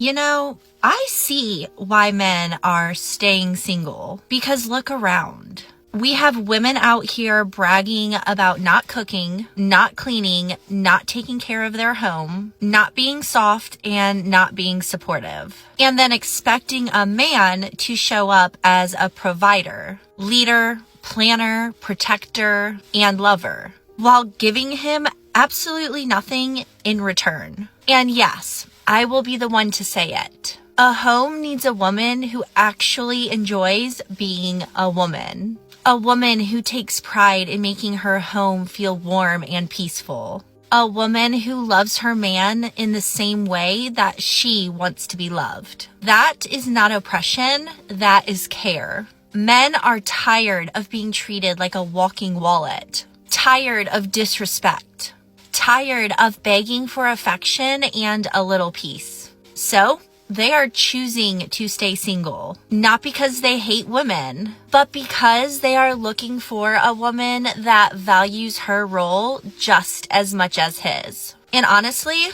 I see why men are staying single because look around. We have women out here bragging about not cooking, not cleaning, not taking care of their home, not being soft, and not being supportive. And then expecting a man to show up as a provider, leader, planner, protector, and lover, while giving him absolutely nothing in return. And yes, I will be the one to say it. A home needs a woman who actually enjoys being a woman. A woman who takes pride in making her home feel warm and peaceful. A woman who loves her man in the same way that she wants to be loved. That is not oppression, that is care. Men are tired of being treated like a walking wallet. Tired of disrespect. Tired of begging for affection and a little peace. So, they are choosing to stay single, not because they hate women, but because they are looking for a woman that values her role just as much as his. And honestly,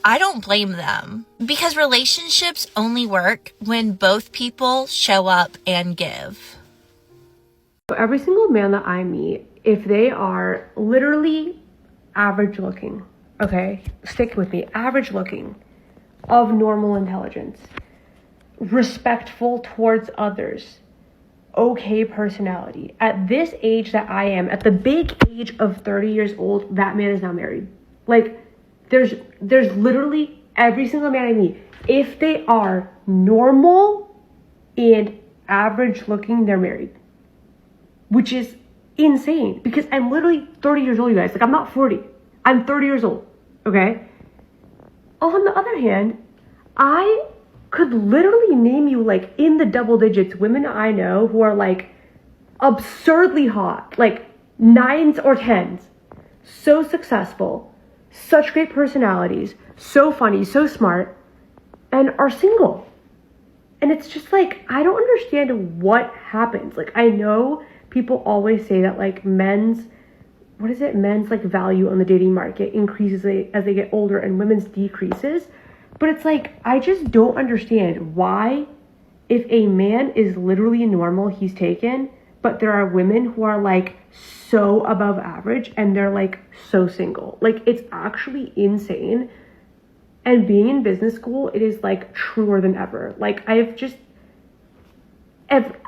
I don't blame them, because relationships only work when both people show up and give. Every single man that I meet, if they are literally average looking, okay, stick with me, average looking, of normal intelligence, respectful towards others, okay personality. At this age that I am, at the big age of 30 years old, that man is now married. Like, there's literally every single man I meet, if they are normal and average looking, they're married. Which is insane, because I'm literally 30 years old, you guys. Like, I'm not 40. I'm 30 years old, okay? On the other hand, I could literally name you, like, in the double digits, women I know who are, like, absurdly hot, like 9s or 10s, so successful, such great personalities, so funny, so smart, and are single. And it's just like, I don't understand what happens. Like, I know people always say that, like, men's like value on the dating market increases as they get older and women's decreases. But it's like, I just don't understand why, if a man is literally normal, he's taken, but there are women who are like so above average and they're like so single. Like, it's actually insane. And being in business school, it is like truer than ever. Like,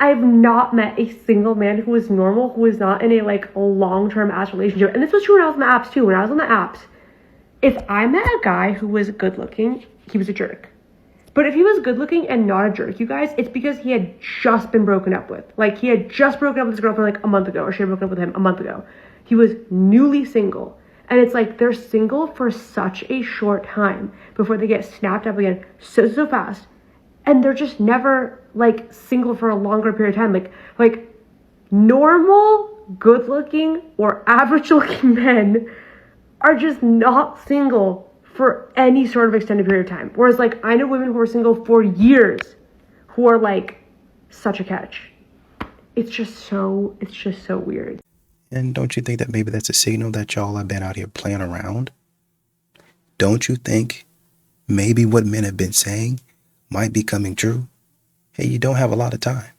I've not met a single man who is normal, who is not in a like long-term ass relationship. And this was true when I was on the apps too. When I was on the apps, if I met a guy who was good looking, he was a jerk. But if he was good looking and not a jerk, you guys, it's because he had just been broken up with. Like, he had just broken up with his girlfriend like a month ago, or she had broken up with him a month ago. He was newly single. And it's like, they're single for such a short time before they get snapped up again so fast. And they're just never like single for a longer period of time. Like normal, good looking or average looking men are just not single for any sort of extended period of time. Whereas, like, I know women who are single for years who are like such a catch. It's just so weird. And don't you think that maybe that's a signal that y'all have been out here playing around? Don't you think maybe what men have been saying might be coming true? Hey, you don't have a lot of time.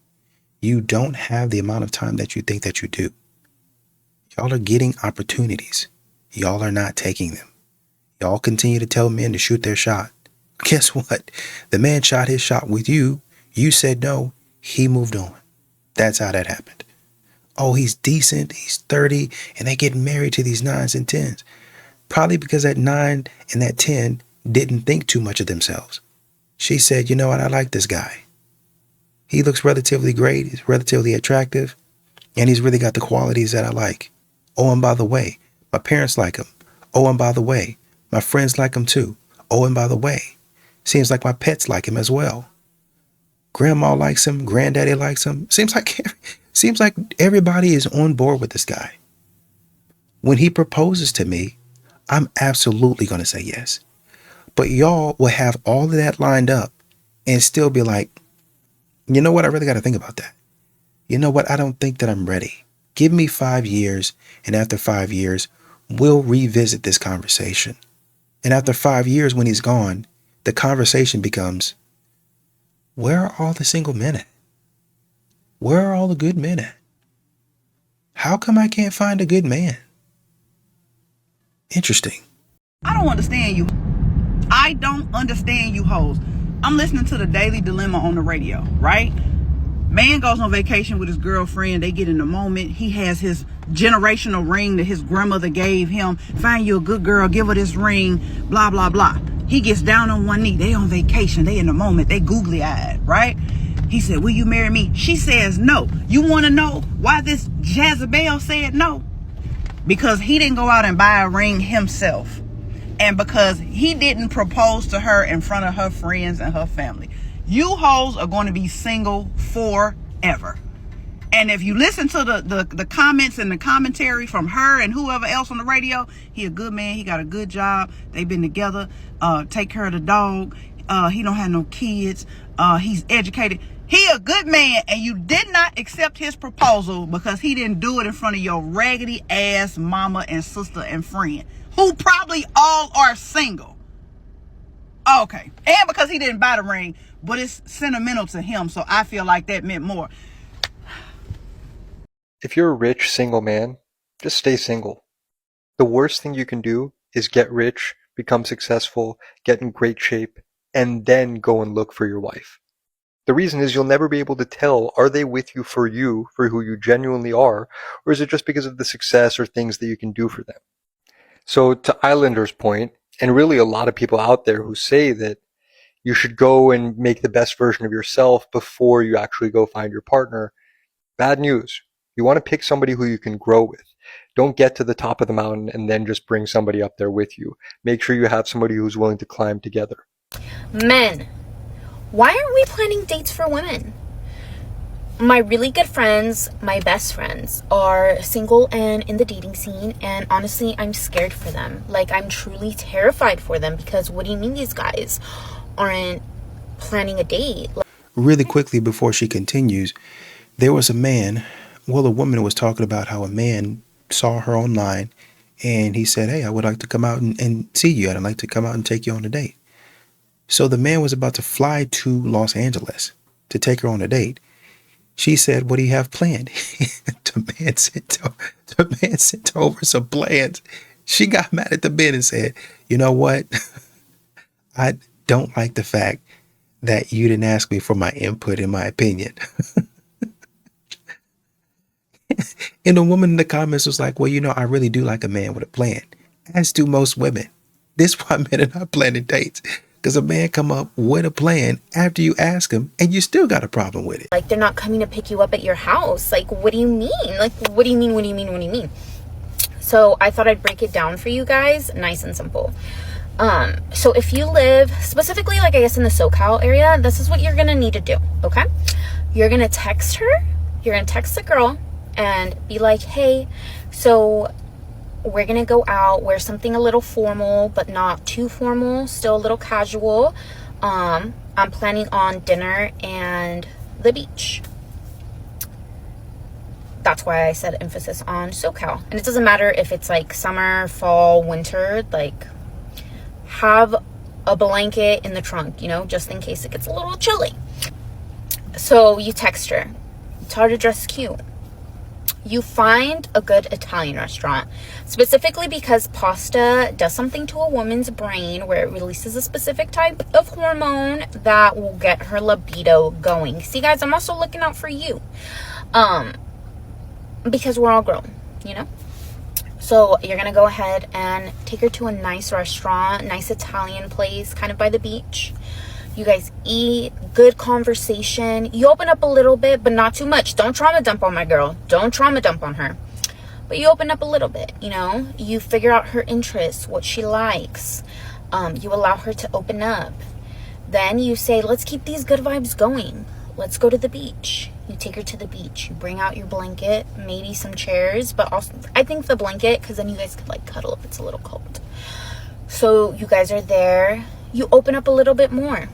You don't have the amount of time that you think that you do. Y'all are getting opportunities. Y'all are not taking them. Y'all continue to tell men to shoot their shot. Guess what? The man shot his shot with you. You said no. He moved on. That's how that happened. Oh, he's decent. He's 30 and they get married to these 9s and 10s. Probably because that 9 and that 10 didn't think too much of themselves. She said, you know what? I like this guy. He looks relatively great. He's relatively attractive. And he's really got the qualities that I like. Oh, and by the way, my parents like him. Oh, and by the way, my friends like him too. Oh, and by the way, seems like my pets like him as well. Grandma likes him. Granddaddy likes him. Seems like everybody is on board with this guy. When he proposes to me, I'm absolutely going to say yes. But y'all will have all of that lined up and still be like, you know what? I really got to think about that. You know what? I don't think that I'm ready. Give me 5 years. And after 5 years, we'll revisit this conversation. And after 5 years, when he's gone, the conversation becomes, where are all the single men at? Where are all the good men at? How come I can't find a good man? Interesting. I don't understand you. I don't understand you hoes. I'm listening to the Daily Dilemma on the radio, right? Man goes on vacation with his girlfriend. They get in the moment. He has his generational ring that his grandmother gave him. Find you a good girl, give her this ring, blah, blah, blah. He gets down on one knee. They on vacation. They in the moment. They googly eyed, right? He said, will you marry me? She says no. You want to know why this Jezebel said no? Because he didn't go out and buy a ring himself. And because he didn't propose to her in front of her friends and her family. You hoes are going to be single forever. And if you listen to the comments and the commentary from her and whoever else on the radio, he a good man. He got a good job. They've been together. Take care of the dog. He don't have no kids. He's educated. He a good man, and you did not accept his proposal because he didn't do it in front of your raggedy ass mama and sister and friend, who probably all are single. Okay. And because he didn't buy the ring, but it's sentimental to him, so I feel like that meant more. If you're a rich single man, just stay single. The worst thing you can do is get rich, become successful, get in great shape, and then go and look for your wife. The reason is you'll never be able to tell, are they with you, for who you genuinely are, or is it just because of the success or things that you can do for them? So to Islander's point, and really a lot of people out there who say that you should go and make the best version of yourself before you actually go find your partner, bad news. You want to pick somebody who you can grow with. Don't get to the top of the mountain and then just bring somebody up there with you. Make sure you have somebody who's willing to climb together. Men, why aren't we planning dates for women? My really good friends, my best friends, are single and in the dating scene, and honestly, I'm scared for them. Like, I'm truly terrified for them, because what do you mean these guys aren't planning a date? Really quickly before she continues, there was a woman was talking about how a man saw her online, and he said, hey, I would like to come out and see you. I'd like to come out and take you on a date. So the man was about to fly to Los Angeles to take her on a date. She said, what do you have planned? The man sent over some plans. She got mad at the man and said, you know what? I don't like the fact that you didn't ask me for my input and my opinion. And the woman in the comments was like, well, I really do like a man with a plan, as do most women. This is why men are not planning dates. Because a man come up with a plan after you ask him, and you still got a problem with it. Like, they're not coming to pick you up at your house. Like, what do you mean? Like, what do you mean? What do you mean? What do you mean? So I thought I'd break it down for you guys, nice and simple. So if you live specifically, like, I guess in the SoCal area, this is what you're going to need to do. Okay. You're going to text her. You're going to text the girl and be like, hey, so we're gonna go out, wear something a little formal but not too formal, still a little casual. I'm planning on dinner and the beach. That's why I said emphasis on SoCal. And it doesn't matter if it's like summer, fall, winter, like, have a blanket in the trunk, just in case it gets a little chilly. So you text her, tell her to dress cute. You find a good Italian restaurant, specifically because pasta does something to a woman's brain where it releases a specific type of hormone that will get her libido going. See, guys, I'm also looking out for you, because we're all grown, So you're going to go ahead and take her to a nice restaurant, nice Italian place, kind of by the beach. You guys eat, good conversation. You open up a little bit, but not too much. Don't trauma dump on my girl. Don't trauma dump on her. But you open up a little bit, You figure out her interests, what she likes. You allow her to open up. Then you say, let's keep these good vibes going. Let's go to the beach. You take her to the beach. You bring out your blanket, maybe some chairs, but also, I think the blanket, because then you guys could, like, cuddle if it's a little cold. So you guys are there. You open up a little bit more.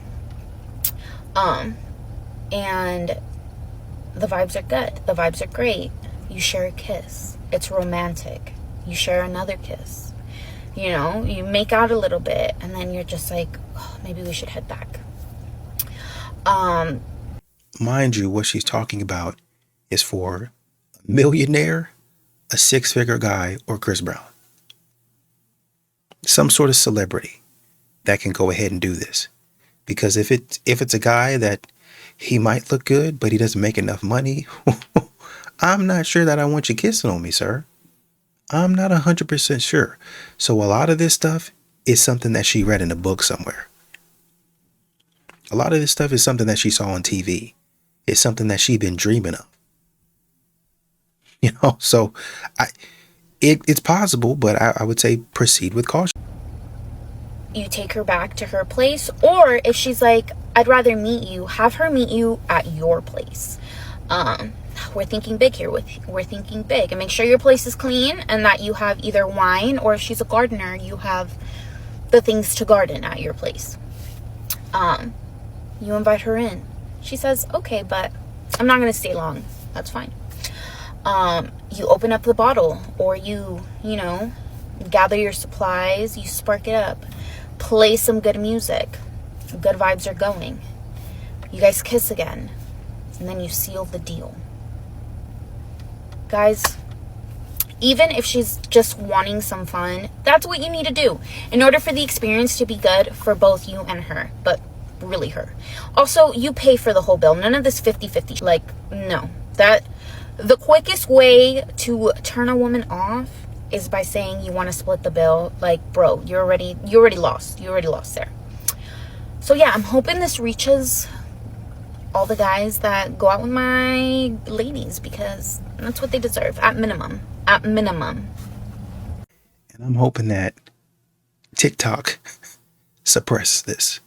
And the vibes are good. The vibes are great. You share a kiss. It's romantic. You share another kiss. You know, you make out a little bit, and then you're just like, oh, maybe we should head back. Mind you, what she's talking about is for a millionaire, a six-figure guy, or Chris Brown. Some sort of celebrity that can go ahead and do this. Because if it's a guy that he might look good, but he doesn't make enough money, I'm not sure that I want you kissing on me, sir. I'm not 100% sure. So a lot of this stuff is something that she read in a book somewhere. A lot of this stuff is something that she saw on TV. It's something that she's been dreaming of. You know, so it's possible, but I would say proceed with caution. You take her back to her place, or if she's like, I'd rather meet you, have her meet you at your place. We're thinking big here. We're thinking big, and make sure your place is clean and that you have either wine, or if she's a gardener, you have the things to garden at your place. You invite her in. She says, okay, but I'm not going to stay long. That's fine. You open up the bottle, or you know, gather your supplies, you spark it up, play some good music. Good vibes are going. You guys kiss again, and then you seal the deal. Guys, even if she's just wanting some fun, that's what you need to do in order for the experience to be good for both you and her, but really her. Also, you pay for the whole bill. None of this 50-50. Like, no. The quickest way to turn a woman off is by saying you want to split the bill. Like, bro, you already lost. You already lost there. So yeah, I'm hoping this reaches all the guys that go out with my ladies, because that's what they deserve, at minimum. At minimum. And I'm hoping that TikTok suppresses this.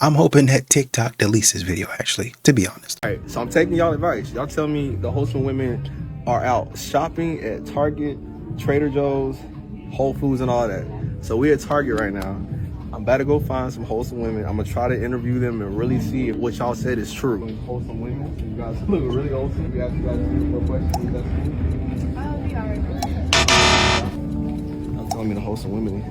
I'm hoping that TikTok deletes this video, actually, to be honest. All right, so I'm taking y'all advice. Y'all tell me the wholesome women are out shopping at Target, Trader Joe's, Whole Foods, and all that. So we're at Target right now. I'm about to go find some wholesome women. I'm gonna try to interview them and really see if what y'all said is true. Wholesome women, you guys look really wholesome. You guys more questions. I'm telling me the wholesome women.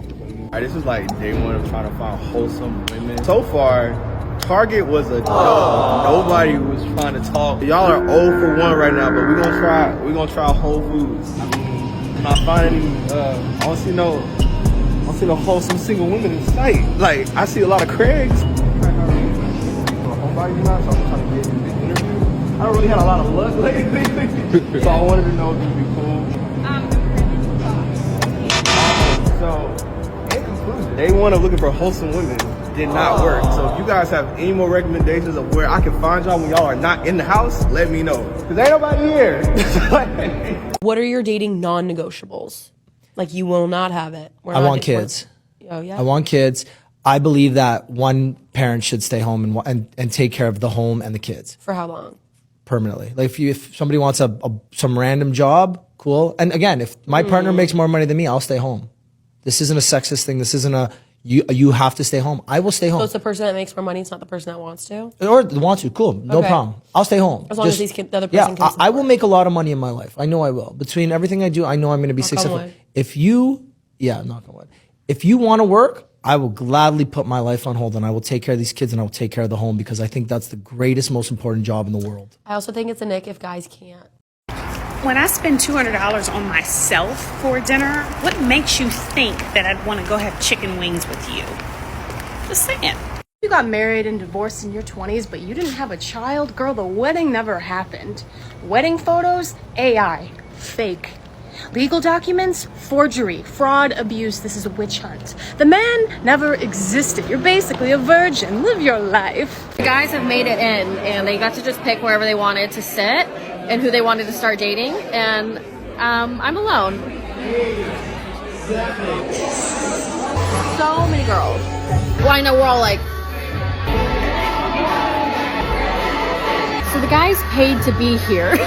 All right, this is like day one of trying to find wholesome women. So far, Target was a dog. Nobody was trying to talk. Y'all are 0 for 1 right now, but we're gonna try Whole Foods. I'm not finding any. I don't see no wholesome single women in sight. Like, I see a lot of Craigs. Homebody tonight, so I'm trying to get in the interview. I don't really had a lot of luck lately, so I wanted to know if it'd be cool. So, in conclusion, day one of looking for wholesome women did not work. So if you guys have any more recommendations of where I can find y'all when y'all are not in the house, let me know. Because ain't nobody here. What are your dating non-negotiables? Like, you will not have it. I want kids. Oh, yeah? I want kids. I believe that one parent should stay home and take care of the home and the kids. For how long? Permanently. Like, if somebody wants some random job, cool. And again, if my partner makes more money than me, I'll stay home. This isn't a sexist thing. This isn't a you have to stay home. I will stay home. So it's the person that makes more money. It's not the person that wants to. Or wants to. Cool. No problem. I'll stay home. As long as the other person can. I will make a lot of money in my life. I know I will. Between everything I do, I know I'm going to be successful. If you, knock on wood. If you want to work, I will gladly put my life on hold, and I will take care of these kids, and I will take care of the home, because I think that's the greatest, most important job in the world. I also think it's a nick if guys can't. When I spend $200 on myself for dinner, what makes you think that I'd want to go have chicken wings with you? Just saying. You got married and divorced in your 20s, but you didn't have a child? Girl, the wedding never happened. Wedding photos? AI. Fake. Legal documents? Forgery. Fraud, abuse. This is a witch hunt. The man never existed. You're basically a virgin. Live your life. The guys have made it in, and they got to just pick wherever they wanted to sit and who they wanted to start dating, and I'm alone. So many girls. Well, I know we're all like... So the guys paid to be here.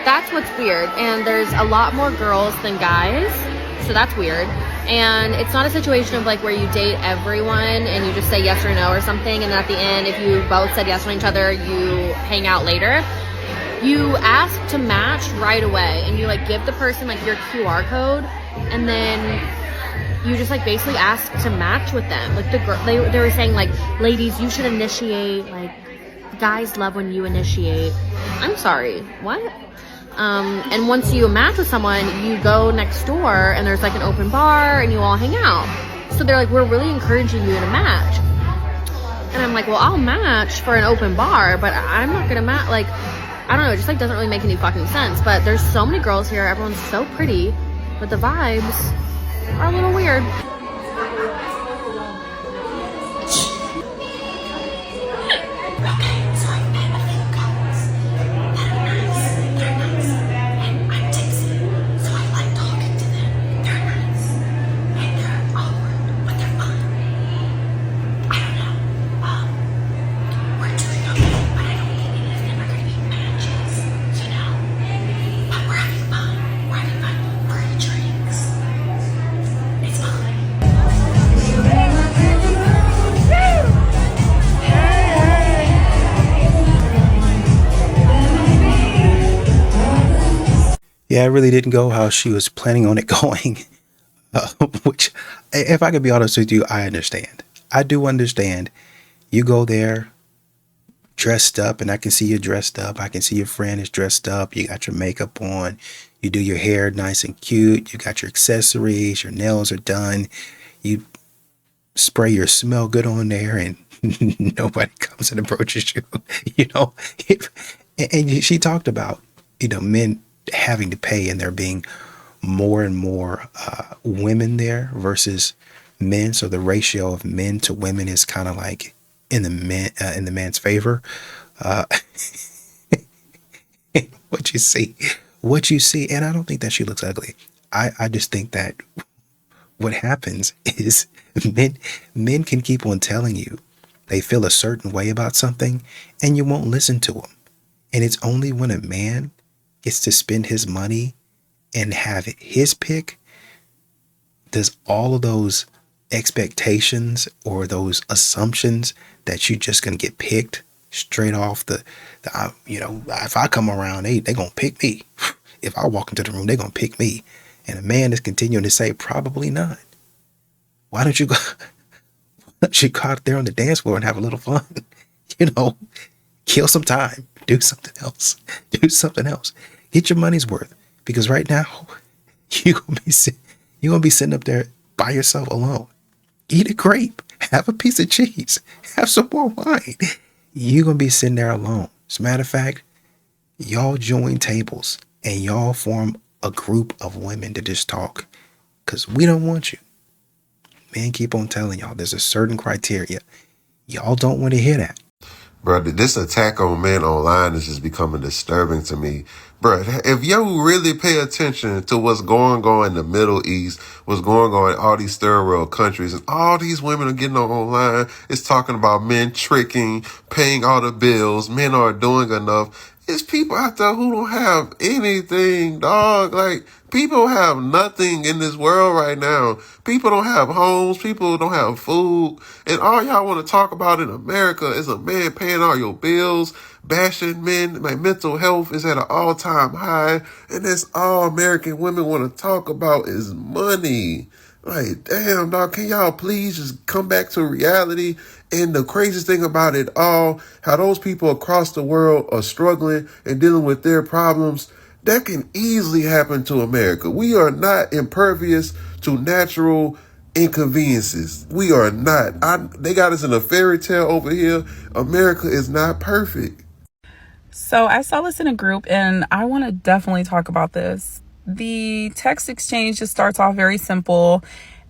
That's what's weird, and there's a lot more girls than guys, so that's weird. And it's not a situation of like where you date everyone and you just say yes or no or something, and then at the end, if you both said yes to each other, you hang out later. You ask to match right away, and you like give the person like your QR code, and then you just like basically ask to match with them. Like the girl, they were saying like, ladies, you should initiate. Like, guys love when you initiate. I'm sorry, what? And once you match with someone, you go next door and there's like an open bar and you all hang out. So they're like, we're really encouraging you to match. And I'm like, well, I'll match for an open bar, but I'm not gonna match. Like, I don't know, it just like doesn't really make any fucking sense. But there's so many girls here, everyone's so pretty, but the vibes are a little weird. Yeah, it really didn't go how she was planning on it going. Which, if I could be honest with you, I understand. I do understand. You go there dressed up, and I can see you dressed up. I can see your friend is dressed up. You got your makeup on. You do your hair nice and cute. You got your accessories. Your nails are done. You spray your smell good on there, and nobody comes and approaches you. You know, and she talked about, men having to pay, and there being more and more women there versus men. So the ratio of men to women is kind of like in the man's favor. What you see, and I don't think that she looks ugly. I just think that what happens is men can keep on telling you they feel a certain way about something, and you won't listen to them. And it's only when a man gets to spend his money and have his pick does all of those expectations or those assumptions that you're just going to get picked straight off if I come around, they going to pick me. If I walk into the room, they going to pick me. And a man is continuing to say, probably not. Why don't you go out there on the dance floor and have a little fun? Kill some time. Do something else. Get your money's worth. Because right now, you're gonna be sitting up there by yourself alone. Eat a grape. Have a piece of cheese. Have some more wine. You're gonna be sitting there alone. As a matter of fact, y'all join tables and y'all form a group of women to just talk. Because we don't want you. Men keep on telling y'all there's a certain criteria. Y'all don't want to hear that. Bro, this attack on men online is just becoming disturbing to me. Bro, if you really pay attention to what's going on in the Middle East, what's going on in all these third world countries, and all these women are getting online, it's talking about men tricking, paying all the bills, men aren't doing enough. It's people out there who don't have anything, dog. Like, people have nothing in this world right now. People don't have homes. People don't have food. And all y'all want to talk about in America is a man paying all your bills, bashing men. My mental health is at an all-time high. And that's all American women want to talk about is money. Like, damn, dog, can y'all please just come back to reality? And the craziest thing about it all, how those people across the world are struggling and dealing with their problems, that can easily happen to America. We are not impervious to natural inconveniences. We are not. They got us in a fairy tale over here. America is not perfect. So I saw this in a group, and I want to definitely talk about this. The text exchange just starts off very simple.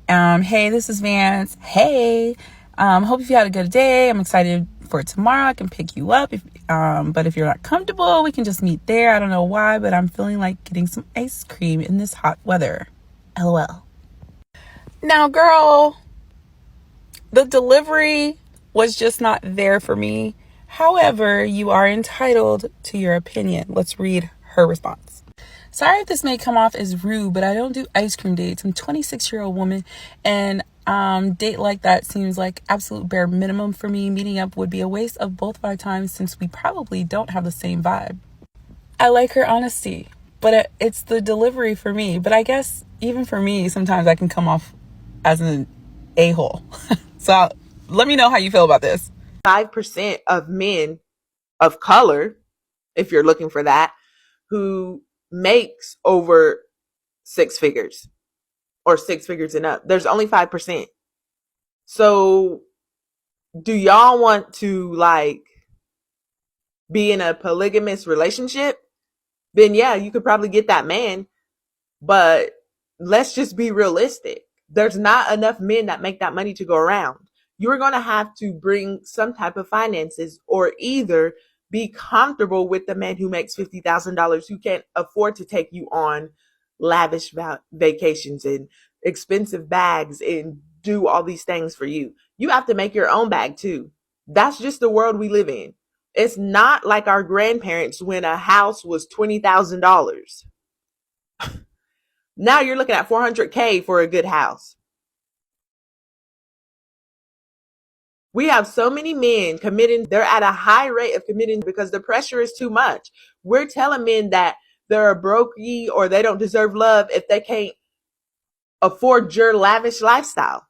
Hey, this is Vance. Hey, hope you had a good day. I'm excited for tomorrow. I can pick you up. But if you're not comfortable, we can just meet there. I don't know why, but I'm feeling like getting some ice cream in this hot weather. LOL. Now, girl, the delivery was just not there for me. However, you are entitled to your opinion. Let's read her response. Sorry if this may come off as rude, but I don't do ice cream dates. I'm a 26-year-old woman, and date like that seems like absolute bare minimum for me. Meeting up would be a waste of both of our time since we probably don't have the same vibe. I like her honesty, but it's the delivery for me. But I guess even for me, sometimes I can come off as an a-hole. So let me know how you feel about this. 5% of men of color, if you're looking for that, who makes over 6 figures or 6 figures and up. There's only 5%. So do y'all want to like be in a polygamous relationship? Then yeah, you could probably get that man, but let's just be realistic. There's not enough men that make that money to go around. You're going to have to bring some type of finances, or either be comfortable with the man who makes $50,000 who can't afford to take you on lavish vacations and expensive bags and do all these things for you. You have to make your own bag too. That's just the world we live in. It's not like our grandparents when a house was $20,000. Now you're looking at $400K for a good house. We have so many men committing. They're at a high rate of committing because the pressure is too much. We're telling men that they're a brokey or they don't deserve love if they can't afford your lavish lifestyle.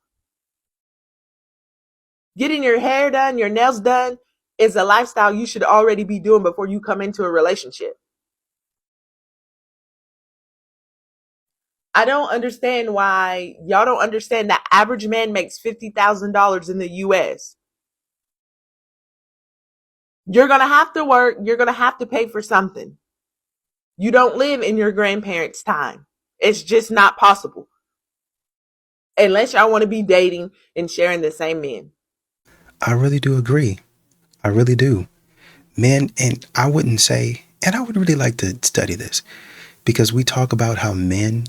Getting your hair done, your nails done is a lifestyle you should already be doing before you come into a relationship. I don't understand why y'all don't understand that average man makes $50,000 in the US. You're going to have to work. You're going to have to pay for something. You don't live in your grandparents' time. It's just not possible. Unless y'all want to be dating and sharing the same men. I really do agree. I really do. Men, and I wouldn't say, and I would really like to study this, because we talk about how men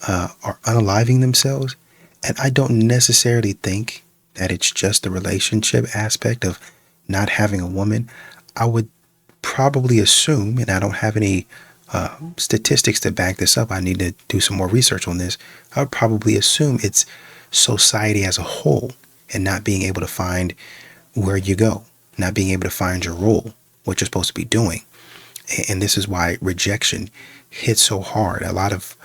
are unaliving themselves, and I don't necessarily think that it's just the relationship aspect of not having a woman. I would probably assume, and I don't have any statistics to back this up, I need to do some more research on this. I would probably assume it's society as a whole, and not being able to find where you go, not being able to find your role, what you're supposed to be doing. And this is why rejection hits so hard. A lot of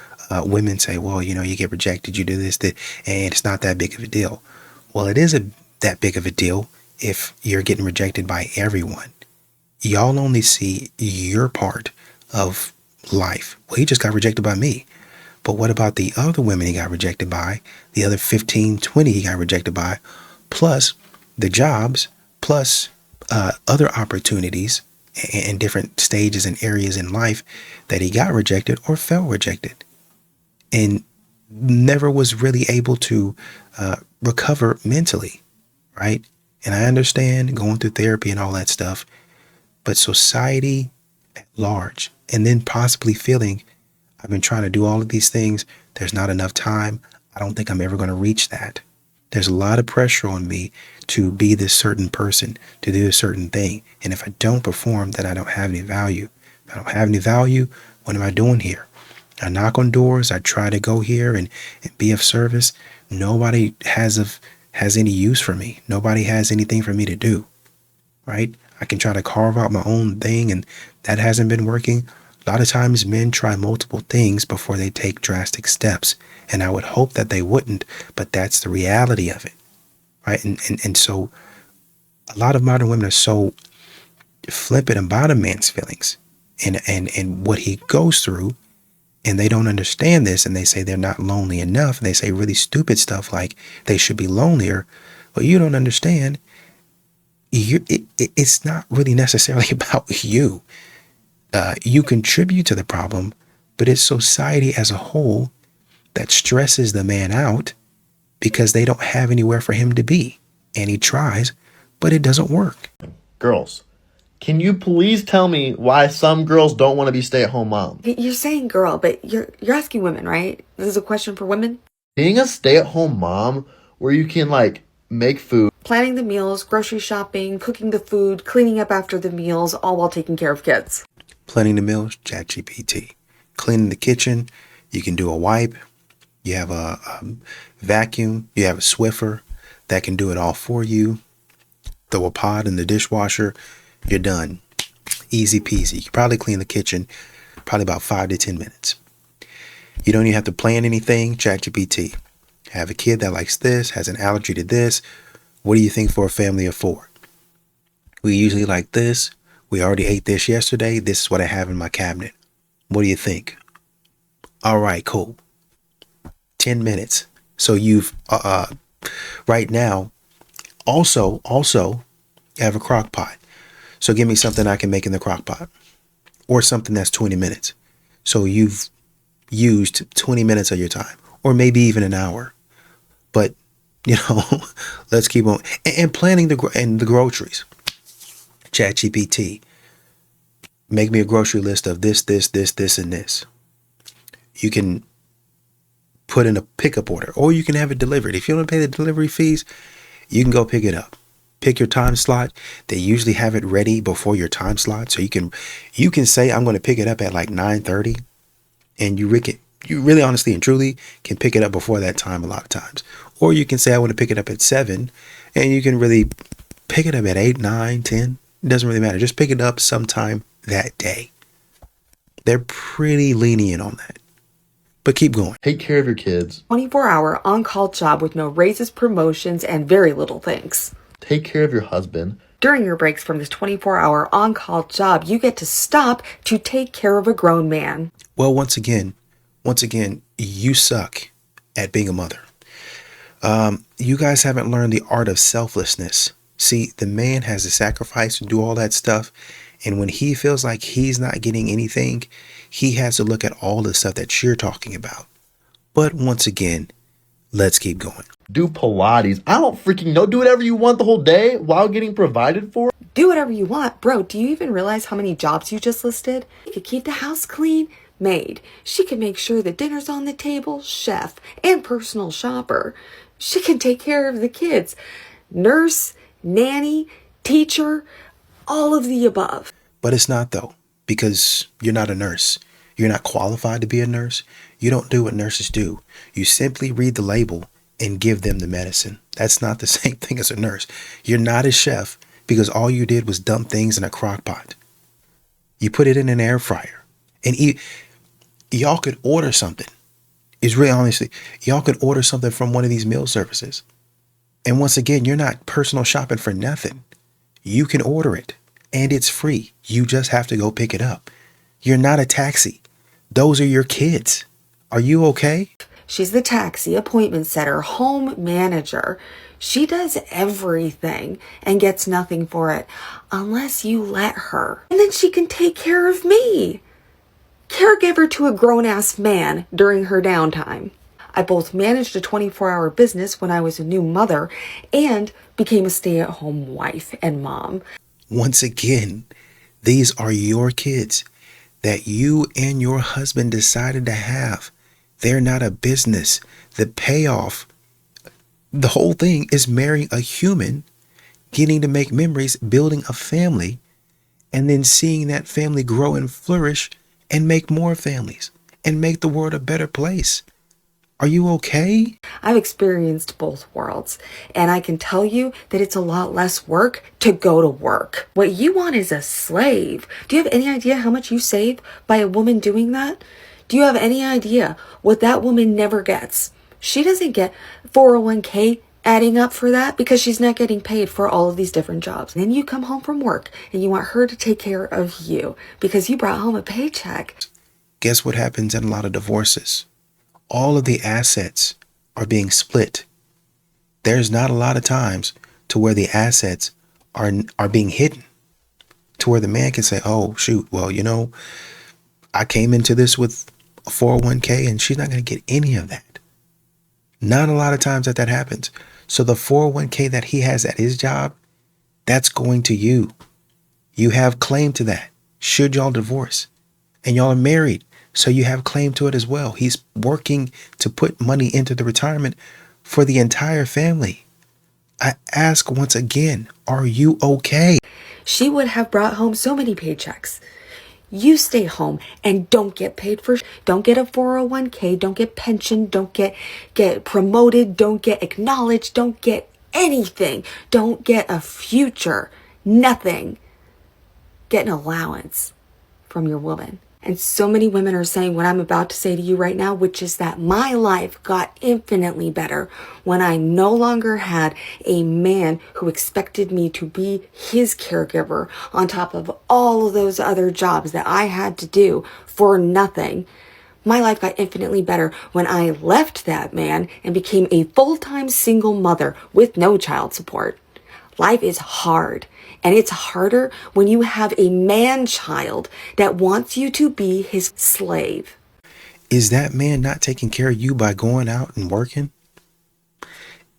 women say, well, you know, you get rejected, you do this, that, and it's not that big of a deal. Well, it is that big of a deal if you're getting rejected by everyone. Y'all only see your part of life. Well, he just got rejected by me. But what about the other women he got rejected by, the other 15, 20 he got rejected by, plus the jobs, plus other opportunities and different stages and areas in life that he got rejected or felt rejected, and never was really able to recover mentally, right? And I understand going through therapy and all that stuff, but society at large, and then possibly feeling, I've been trying to do all of these things, there's not enough time, I don't think I'm ever going to reach that. There's a lot of pressure on me to be this certain person, to do a certain thing. And if I don't perform, then I don't have any value. If I don't have any value, what am I doing here? I knock on doors. I try to go here and be of service. Nobody has any use for me. Nobody has anything for me to do, right? I can try to carve out my own thing, and that hasn't been working. A lot of times men try multiple things before they take drastic steps. And I would hope that they wouldn't, but that's the reality of it, right? And so a lot of modern women are so flippant about a man's feelings and what he goes through, and they don't understand this, and they say they're not lonely enough, and they say really stupid stuff like they should be lonelier. Well, you don't understand. It's not really necessarily about you. You contribute to the problem, but it's society as a whole that stresses the man out because they don't have anywhere for him to be. And he tries, but it doesn't work. Girls, can you please tell me why some girls don't want to be stay-at-home moms? You're saying girl, but you're asking women, right? This is a question for women? Being a stay-at-home mom where you can like make food, planning the meals, grocery shopping, cooking the food, cleaning up after the meals, all while taking care of kids. Planning the meals, ChatGPT. Cleaning the kitchen, you can do a wipe. You have a vacuum, you have a Swiffer that can do it all for you. Throw a pot in the dishwasher, you're done. Easy peasy. You can probably clean the kitchen probably about 5 to 10 minutes. You don't even have to plan anything, ChatGPT. Have a kid that likes this, has an allergy to this. What do you think for a family of 4? We usually like this. We already ate this yesterday. This is what I have in my cabinet. What do you think? All right, cool. 10 minutes. So you've, right now, also you have a crock pot. So give me something I can make in the crock pot, or something that's 20 minutes. So you've used 20 minutes of your time, or maybe even an hour. But, let's keep on. And planning the groceries. ChatGPT. Make me a grocery list of this, and this. You can put in a pickup order, or you can have it delivered. If you don't pay the delivery fees, you can go pick it up. Pick your time slot. They usually have it ready before your time slot. So you can say, I'm going to pick it up at like 9:30, and you really honestly and truly can pick it up before that time a lot of times. Or you can say, I want to pick it up at 7, and you can really pick it up at 8, 9, 10. It doesn't really matter. Just pick it up sometime that day. They're pretty lenient on that. But keep going. Take care of your kids. 24-hour on-call job with no raises, promotions, and very little thanks. Take care of your husband. During your breaks from this 24-hour on-call job, you get to stop to take care of a grown man. Well, once again, you suck at being a mother. You guys haven't learned the art of selflessness. See, the man has to sacrifice and do all that stuff. And when he feels like he's not getting anything, he has to look at all the stuff that you're talking about. But once again, let's keep going. Do Pilates. I don't freaking know. Do whatever you want the whole day while getting provided for. Do whatever you want. Bro, do you even realize how many jobs you just listed? You could keep the house clean, maid. She can make sure the dinner's on the table, chef, and personal shopper. She can take care of the kids. Nurse, nanny, teacher, all of the above. But it's not though, because you're not a nurse. You're not qualified to be a nurse. You don't do what nurses do. You simply read the label and give them the medicine. That's not the same thing as a nurse. You're not a chef because all you did was dump things in a crock pot. You put it in an air fryer. And y'all could order something. It's really honestly, y'all could order something from one of these meal services. And once again, you're not personal shopping for nothing. You can order it and it's free. You just have to go pick it up. You're not a taxi. Those are your kids. Are you okay? She's the taxi, appointment setter, home manager. She does everything and gets nothing for it unless you let her. And then she can take care of me. Caregiver to a grown-ass man during her downtime. I both managed a 24-hour business when I was a new mother and became a stay-at-home wife and mom. Once again, these are your kids that you and your husband decided to have. They're not a business. The payoff, the whole thing is marrying a human, getting to make memories, building a family, and then seeing that family grow and flourish and make more families and make the world a better place. Are you okay? I've experienced both worlds, and I can tell you that it's a lot less work to go to work. What you want is a slave. Do you have any idea how much you save by a woman doing that? Do you have any idea what that woman never gets? She doesn't get 401k adding up for that because she's not getting paid for all of these different jobs. And then you come home from work and you want her to take care of you because you brought home a paycheck. Guess what happens in a lot of divorces? All of the assets are being split. There's not a lot of times to where the assets are being hidden, to where the man can say, oh, shoot, well, I came into this with a 401k and she's not going to get any of that. Not a lot of times that happens. So the 401k that he has at his job, that's going to you. You have claim to that. Should y'all divorce and y'all are married, so you have claim to it as well. He's working to put money into the retirement for the entire family. I ask once again, are you okay? She would have brought home so many paychecks. You stay home and don't get paid for, don't get a 401k, don't get pension, don't get promoted, don't get acknowledged, don't get anything, don't get a future, nothing. Get an allowance from your woman. And so many women are saying what I'm about to say to you right now, which is that my life got infinitely better when I no longer had a man who expected me to be his caregiver on top of all of those other jobs that I had to do for nothing. My life got infinitely better when I left that man and became a full-time single mother with no child support. Life is hard, and it's harder when you have a man-child that wants you to be his slave. Is that man not taking care of you by going out and working?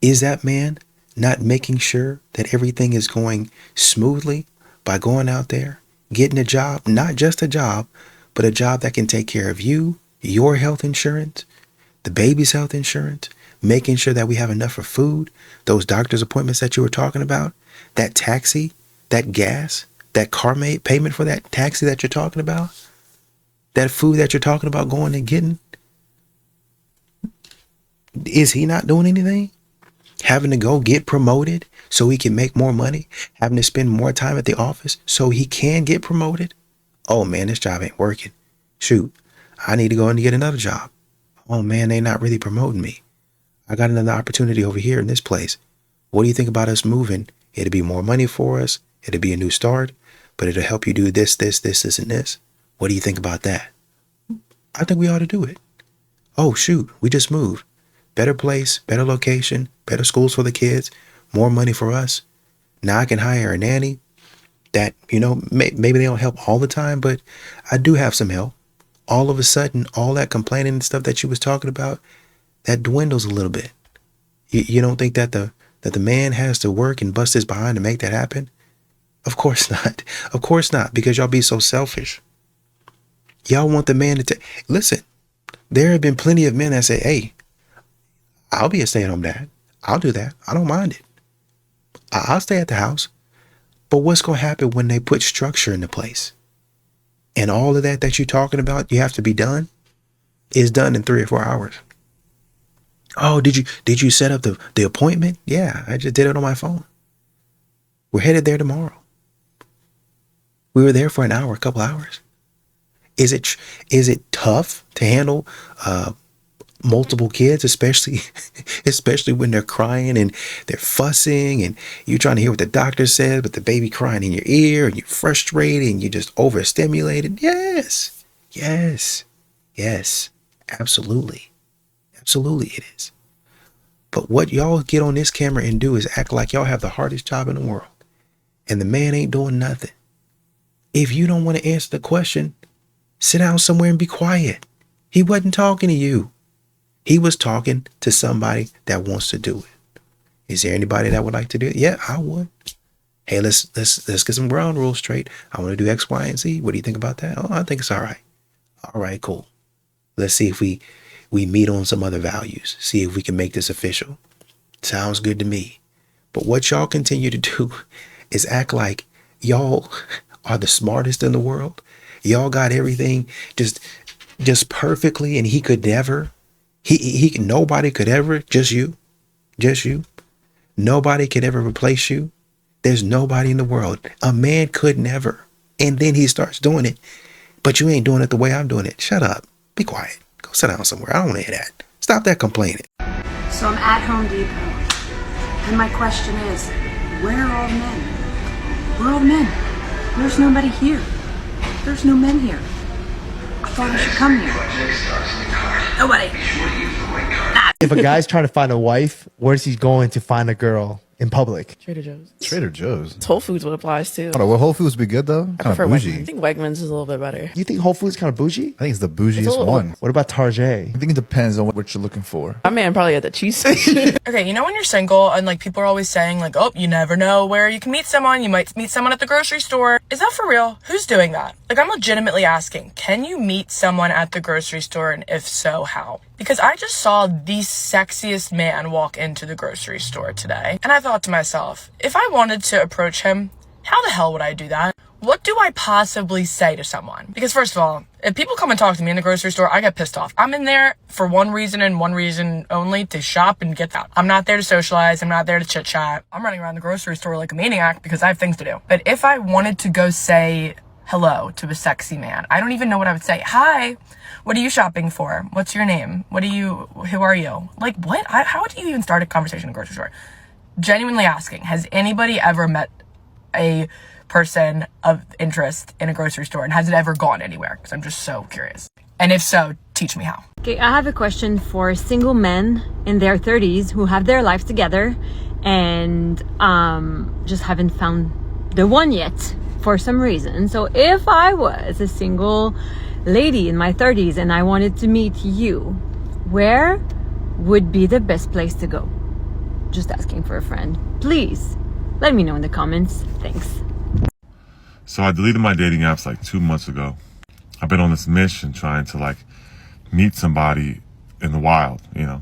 Is that man not making sure that everything is going smoothly by going out there, getting a job, not just a job, but a job that can take care of you, your health insurance, the baby's health insurance, making sure that we have enough for food, those doctor's appointments that you were talking about, that taxi, that gas, that car payment for that taxi that you're talking about, that food that you're talking about going and getting? Is he not doing anything? Having to go get promoted so he can make more money, having to spend more time at the office so he can get promoted? Oh man, this job ain't working. Shoot, I need to go and get another job. Oh man, they not really promoting me. I got another opportunity over here in this place. What do you think about us moving? It'll be more money for us. It'll be a new start, but it'll help you do this, and this. What do you think about that? I think we ought to do it. Oh shoot, we just moved. Better place, better location, better schools for the kids, more money for us. Now I can hire a nanny that, maybe they don't help all the time, but I do have some help. All of a sudden, all that complaining and stuff that you was talking about, that dwindles a little bit. You don't think that the man has to work and bust his behind to make that happen? Of course not. Of course not, because y'all be so selfish. Y'all want the man to listen. There have been plenty of men that say, hey, I'll be a stay-at-home dad. I'll do that. I don't mind it. I'll stay at the house. But what's going to happen when they put structure into place? And all of that you're talking about, you have to be done, is done in 3 or 4 hours. Oh, did you set up the appointment? Yeah, I just did it on my phone. We're headed there tomorrow. We were there for an hour, a couple hours. Is it tough to handle multiple kids, especially when they're crying and they're fussing and you're trying to hear what the doctor says, but the baby crying in your ear and you're frustrated and you're just overstimulated? Yes, absolutely. Absolutely it is. But what y'all get on this camera and do is act like y'all have the hardest job in the world and the man ain't doing nothing. If you don't want to answer the question, sit down somewhere and be quiet. He wasn't talking to you. He was talking to somebody that wants to do it. Is there anybody that would like to do it? Yeah, I would. Hey, let's get some ground rules straight. I want to do X, Y, and Z. What do you think about that? Oh, I think it's all right. All right, cool. Let's see if we meet on some other values. See if we can make this official. Sounds good to me. But what y'all continue to do is act like y'all are the smartest in the world. Y'all got everything just perfectly, and he could never. Nobody could ever, just you. Nobody could ever replace you. There's nobody in the world. A man could never. And then he starts doing it. But you ain't doing it the way I'm doing it. Shut up. Be quiet. Go sit down somewhere. I don't want to hear that. Stop that complaining. So I'm at Home Depot. And my question is, where are all the men? Where are all the men? There's nobody here. There's no men here. I thought I should come here. Nobody. If a guy's trying to find a wife, where's he going to find a girl in public? Trader Joe's. Trader Joe's. It's Whole Foods what applies too. Hold on, will Whole Foods be good though? I Kind prefer of bougie. Wegmans. I think Wegmans is a little bit better. You think Whole Foods kind of bougie? I think it's the bougiest one. What about Target? I think it depends on what you're looking for. My man probably at the cheese. Okay, you know when you're single and like people are always saying like, oh, you never know where you can meet someone. You might meet someone at the grocery store. Is that for real? Who's doing that? Like, I'm legitimately asking, can you meet someone at the grocery store? And if so, how? Because I just saw the sexiest man walk into the grocery store today. And I thought to myself, if I wanted to approach him, how the hell would I do that? What do I possibly say to someone? Because first of all, if people come and talk to me in the grocery store, I get pissed off. I'm in there for one reason and one reason only, to shop and get out. I'm not there to socialize. I'm not there to chit chat. I'm running around the grocery store like a maniac because I have things to do. But if I wanted to go say hello to a sexy man. I don't even know what I would say. Hi, what are you shopping for? What's your name? Who are you? Like, what? How do you even start a conversation in a grocery store? Genuinely asking, has anybody ever met a person of interest in a grocery store, and has it ever gone anywhere? Because I'm just so curious. And if so, teach me how. Okay, I have a question for single men in their 30s who have their life together and just haven't found the one yet for some reason. So if I was a single lady in my 30s and I wanted to meet you, where would be the best place to go? Just asking for a friend. Please let me know in the comments. Thanks. So I deleted my dating apps like 2 months ago. I've been on this mission trying to like meet somebody in the wild, you know,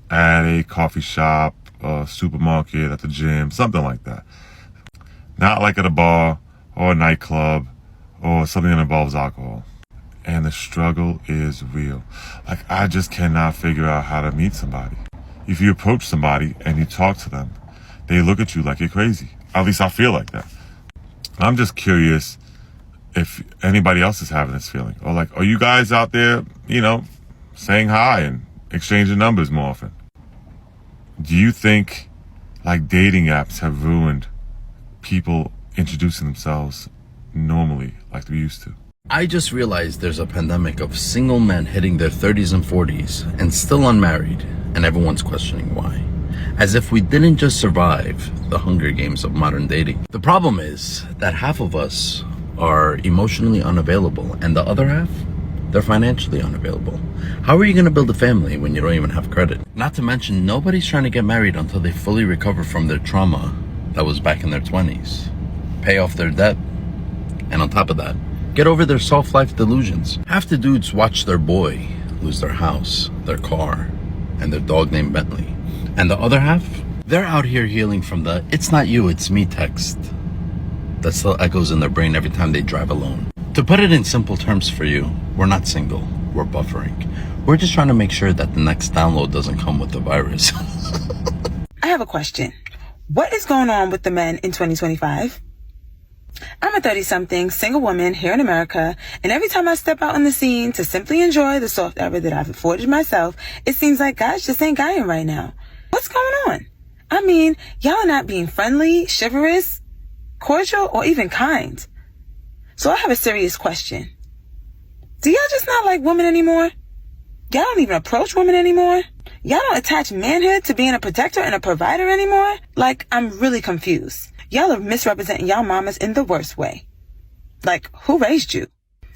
at a coffee shop, a supermarket, at the gym, something like that. Not like at a bar or a nightclub or something that involves alcohol. And the struggle is real. Like, I just cannot figure out how to meet somebody. If you approach somebody and you talk to them, they look at you like you're crazy. At least I feel like that. I'm just curious if anybody else is having this feeling. Or like, are you guys out there, you know, saying hi and exchanging numbers more often? Do you think like dating apps have ruined people introducing themselves normally like we used to? I just realized there's a pandemic of single men hitting their 30s and 40s and still unmarried, and everyone's questioning why. As if we didn't just survive the Hunger Games of modern dating. The problem is that half of us are emotionally unavailable, and the other half, they're financially unavailable. How are you going to build a family when you don't even have credit? Not to mention, nobody's trying to get married until they fully recover from their trauma that was back in their 20s, pay off their debt, and on top of that, get over their soft life delusions. Half the dudes watch their boy lose their house, their car, and their dog named Bentley. And the other half, they're out here healing from the "it's not you, it's me" text that still echoes in their brain every time they drive alone. To put it in simple terms for you, we're not single, we're buffering. We're just trying to make sure that the next download doesn't come with the virus. I have a question. What is going on with the men in 2025? I'm a 30-something single woman here in America, and every time I step out on the scene to simply enjoy the soft era that I've afforded myself, it seems like guys just ain't guying right now. What's going on? I mean, y'all are not being friendly, chivalrous, cordial, or even kind. So I have a serious question. Do y'all just not like women anymore? Y'all don't even approach women anymore? Y'all don't attach manhood to being a protector and a provider anymore? Like, I'm really confused. Y'all are misrepresenting y'all mamas in the worst way. Like, who raised you?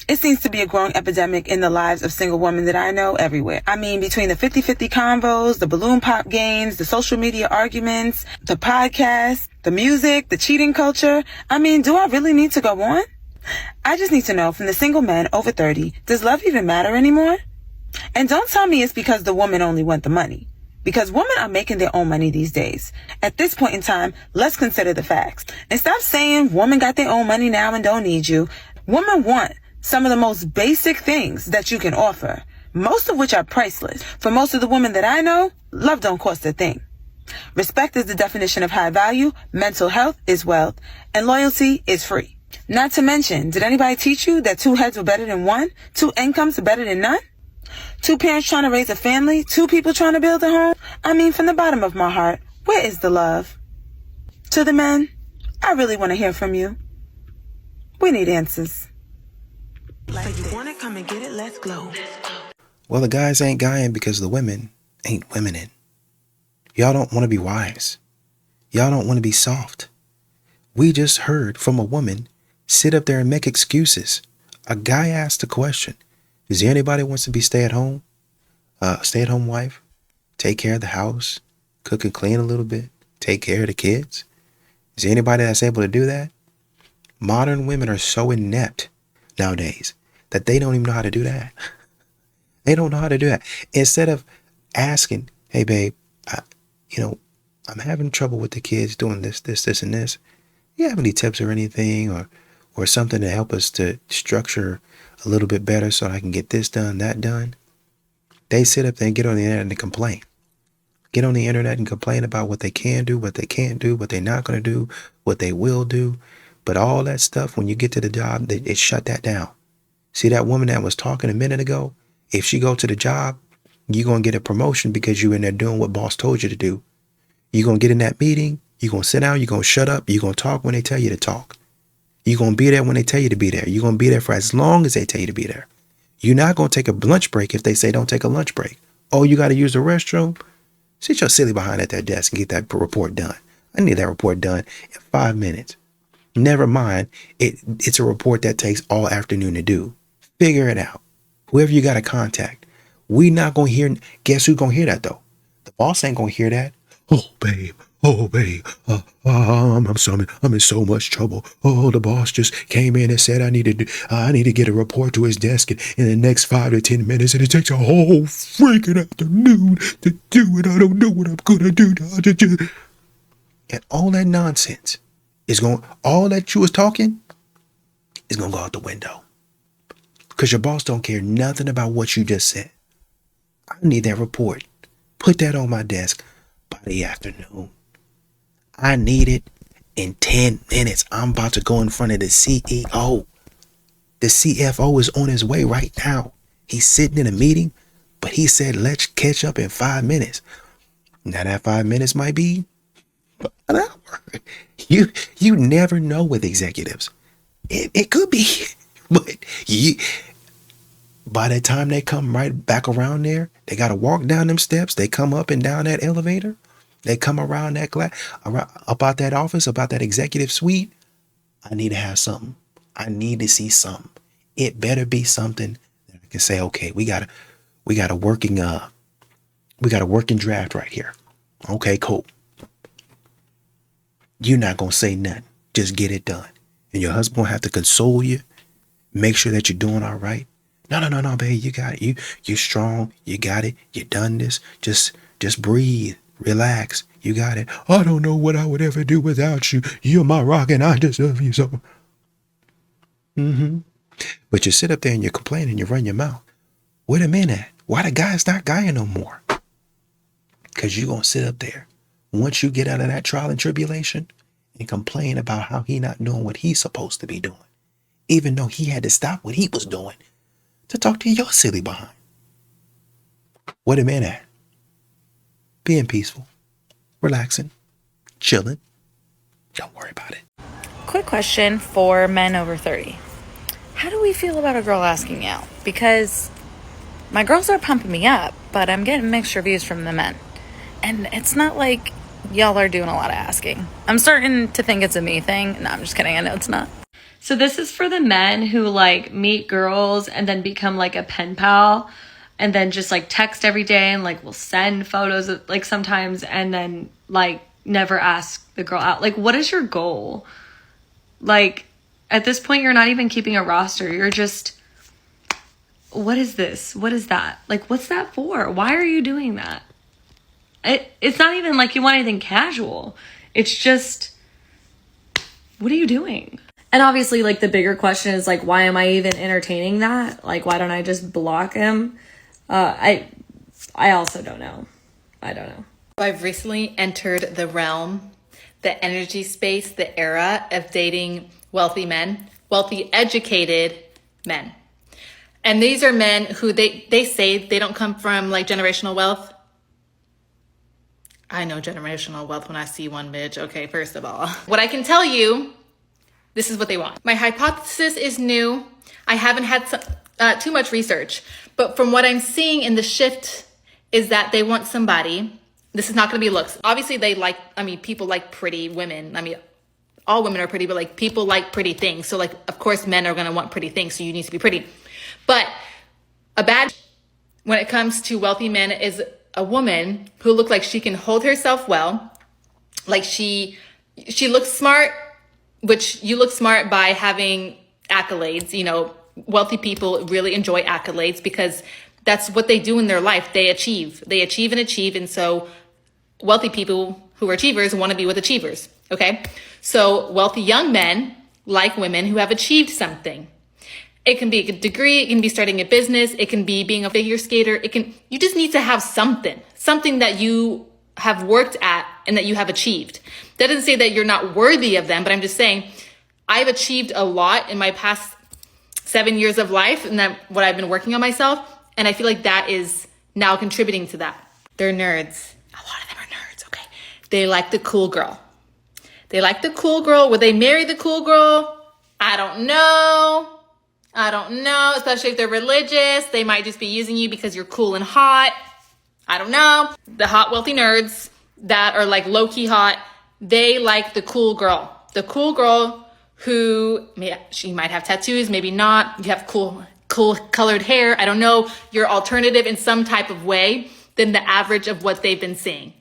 It seems to be a growing epidemic in the lives of single women that I know everywhere. I mean, between the 50-50 convos, the balloon pop games, the social media arguments, the podcasts, the music, the cheating culture. I mean, do I really need to go on? I just need to know from the single men over 30, does love even matter anymore? And don't tell me it's because the woman only want the money. Because women are making their own money these days. At this point in time, let's consider the facts. And stop saying women got their own money now and don't need you. Women want some of the most basic things that you can offer, most of which are priceless. For most of the women that I know, love don't cost a thing. Respect is the definition of high value, mental health is wealth, and loyalty is free. Not to mention, did anybody teach you that 2 heads are better than 1? 2 incomes are better than none? 2 parents trying to raise a family? 2 people trying to build a home? I mean, from the bottom of my heart, where is the love? To the men, I really want to hear from you. We need answers. Like you want to come and get it, let's go. Well, the guys ain't guying because the women ain't womening. Y'all don't want to be wives. Y'all don't want to be soft. We just heard from a woman sit up there and make excuses. A guy asked a question. Is there anybody who wants to be stay-at-home wife? Take care of the house, cook and clean a little bit, take care of the kids? Is there anybody that's able to do that? Modern women are so inept nowadays that they don't even know how to do that. They don't know how to do that. Instead of asking, hey, babe, I'm having trouble with the kids doing this, and this. Do you have any tips or anything or something to help us to structure a little bit better so I can get this done, that done? They sit up there and get on the internet and complain. Get on the internet and complain about what they can do, what they can't do, what they're not going to do, what they will do. But all that stuff, when you get to the job, it shut that down. See that woman that was talking a minute ago? If she go to the job, you're going to get a promotion because you're in there doing what boss told you to do. You're going to get in that meeting. You're going to sit down. You're going to shut up. You're going to talk when they tell you to talk. You're going to be there when they tell you to be there. You're going to be there for as long as they tell you to be there. You're not going to take a lunch break if they say don't take a lunch break. Oh, you got to use the restroom? Sit your silly behind at that desk and get that report done. I need that report done in 5 minutes. Never mind, it's a report that takes all afternoon to do. Figure it out. Whoever you got to contact. We not going to hear, guess who's going to hear that though? The boss ain't going to hear that. Oh, babe. I'm in so much trouble. Oh, the boss just came in and said I need to get a report to his desk in the next 5 to 10 minutes, and it takes a whole freaking afternoon to do it. I don't know what I'm gonna do. And all that nonsense all that you was talking is gonna go out the window. Because your boss don't care nothing about what you just said. I need that report. Put that on my desk by the afternoon. I need it in 10 minutes. I'm about to go in front of the CEO. The CFO is on his way right now. He's sitting in a meeting, but he said, let's catch up in 5 minutes. Now that 5 minutes might be an hour. You never know with executives. It could be, but by the time they come right back around there, they got to walk down them steps. They come up and down that elevator. They come around that about that office, about that executive suite. I need to have something. I need to see something. It better be something that I can say, okay, we got a working draft right here. Okay, cool. You're not gonna say nothing. Just get it done. And your husband will have to console you, make sure that you're doing all right. No, babe, you got it. You're strong. You got it. You done this. Just breathe. Relax. You got it. I don't know what I would ever do without you. You're my rock and I just love you so. But you sit up there and you complain and you run your mouth. Where the men at? Why the guy's not guying no more? Because you're going to sit up there. Once you get out of that trial and tribulation and complain about how he not doing what he's supposed to be doing, even though he had to stop what he was doing to talk to your silly behind. Where the men at? Being peaceful, relaxing, chilling. Don't worry about it. Quick question for men over 30. How do we feel about a girl asking out? Because my girls are pumping me up, but I'm getting mixed reviews from the men. And it's not like y'all are doing a lot of asking. I'm starting to think it's a me thing. No, I'm just kidding. I know it's not. So this is for the men who like meet girls and then become like a pen pal and then just like text every day and like will send photos of, like sometimes and then like never ask the girl out. Like, what is your goal? Like, at this point, you're not even keeping a roster. You're just, what is this? What is that? Like, what's that for? Why are you doing that? It's not even like you want anything casual. It's just, what are you doing? And obviously, like, the bigger question is, like, why am I even entertaining that? Like, why don't I just block him? I also don't know. I don't know. I've recently entered the realm, the energy space, the era of dating wealthy men, wealthy, educated men. And these are men who they say they don't come from like generational wealth. I know generational wealth when I see one, bitch. Okay, first of all. What I can tell you, this is what they want. My hypothesis is new. I haven't had too much research, but from what I'm seeing in the shift is that they want somebody. This is not going to be looks. Obviously, people like pretty women. I mean, all women are pretty, but like people like pretty things. So like, of course, men are going to want pretty things. So you need to be pretty. But a bad when it comes to wealthy men is a woman who looks like she can hold herself well. Like she looks smart, which you look smart by having accolades. You know, wealthy people really enjoy accolades because that's what they do in their life. They achieve. And so wealthy people who are achievers want to be with achievers. Okay. So wealthy young men like women who have achieved something. It can be a degree. It can be starting a business. It can be being a figure skater. You just need to have something that you have worked at and that you have achieved. That doesn't say that you're not worthy of them, but I'm just saying, I've achieved a lot in my past 7 years of life and that what I've been working on myself. And I feel like that is now contributing to that. They're nerds. A lot of them are nerds, okay? They like the cool girl. They like the cool girl. Would they marry the cool girl? I don't know. Especially if they're religious. They might just be using you because you're cool and hot. I don't know. The hot, wealthy nerds that are like low-key hot, they like the cool girl. The cool girl who, she might have tattoos, maybe not. You have cool colored hair. I don't know. You're alternative in some type of way than the average of what they've been seeing.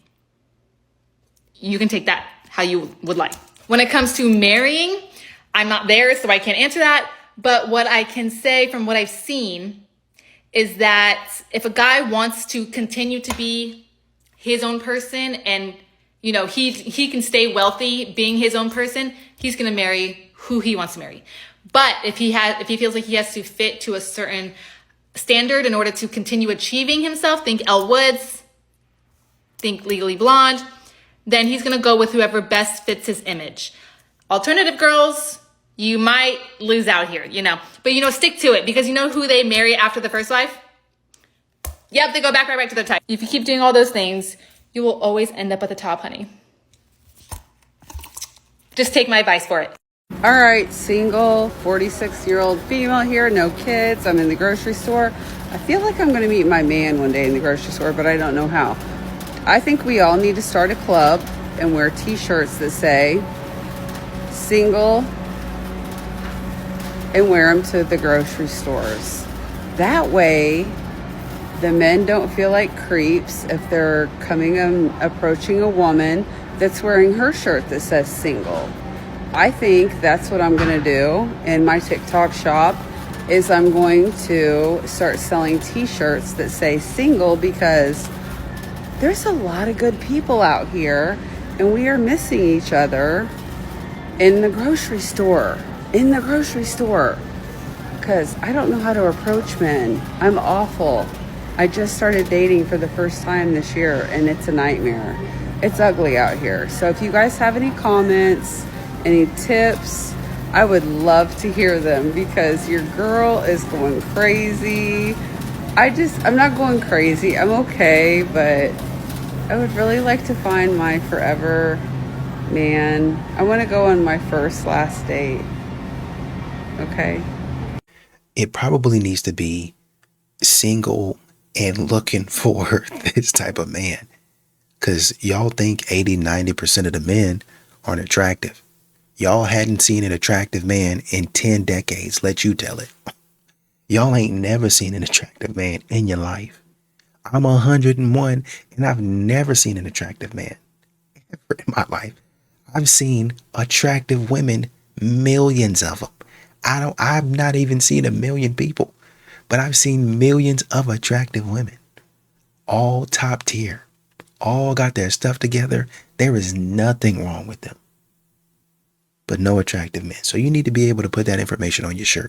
You can take that how you would like. When it comes to marrying, I'm not there, so I can't answer that. But what I can say from what I've seen is that if a guy wants to continue to be his own person and, you know, he can stay wealthy being his own person, he's going to marry who he wants to marry. But if he feels like he has to fit to a certain standard in order to continue achieving himself, think Elle Woods, think Legally Blonde, then he's going to go with whoever best fits his image. Alternative girls, you might lose out here, you know. But, you know, stick to it because you know who they marry after the first wife? Yep, they go back right back to their type. If you keep doing all those things, you will always end up at the top, honey. Just take my advice for it. All right, single, 46-year-old female here, no kids. I'm in the grocery store. I feel like I'm going to meet my man one day in the grocery store, but I don't know how. I think we all need to start a club and wear t-shirts that say single and wear them to the grocery stores. That way, the men don't feel like creeps if they're approaching a woman that's wearing her shirt that says single. I think that's what I'm going to do in my TikTok shop is I'm going to start selling t-shirts that say single because there's a lot of good people out here and we are missing each other in the grocery store. Because I don't know how to approach men. I'm awful. I just started dating for the first time this year and it's a nightmare. It's ugly out here. So if you guys have any comments, any tips, I would love to hear them because your girl is going crazy. I'm not going crazy. I'm okay, but I would really like to find my forever man. I want to go on my last date. Okay? It probably needs to be single and looking for this type of man. Because y'all think 80-90% of the men aren't attractive. Y'all hadn't seen an attractive man in 10 decades, let you tell it. Y'all ain't never seen an attractive man in your life. I'm 101 and I've never seen an attractive man ever in my life. I've seen attractive women, millions of them. I've not even seen 1 million people, but I've seen millions of attractive women, all top tier, all got their stuff together. There is nothing wrong with them, but no attractive men. So you need to be able to put that information on your shirt.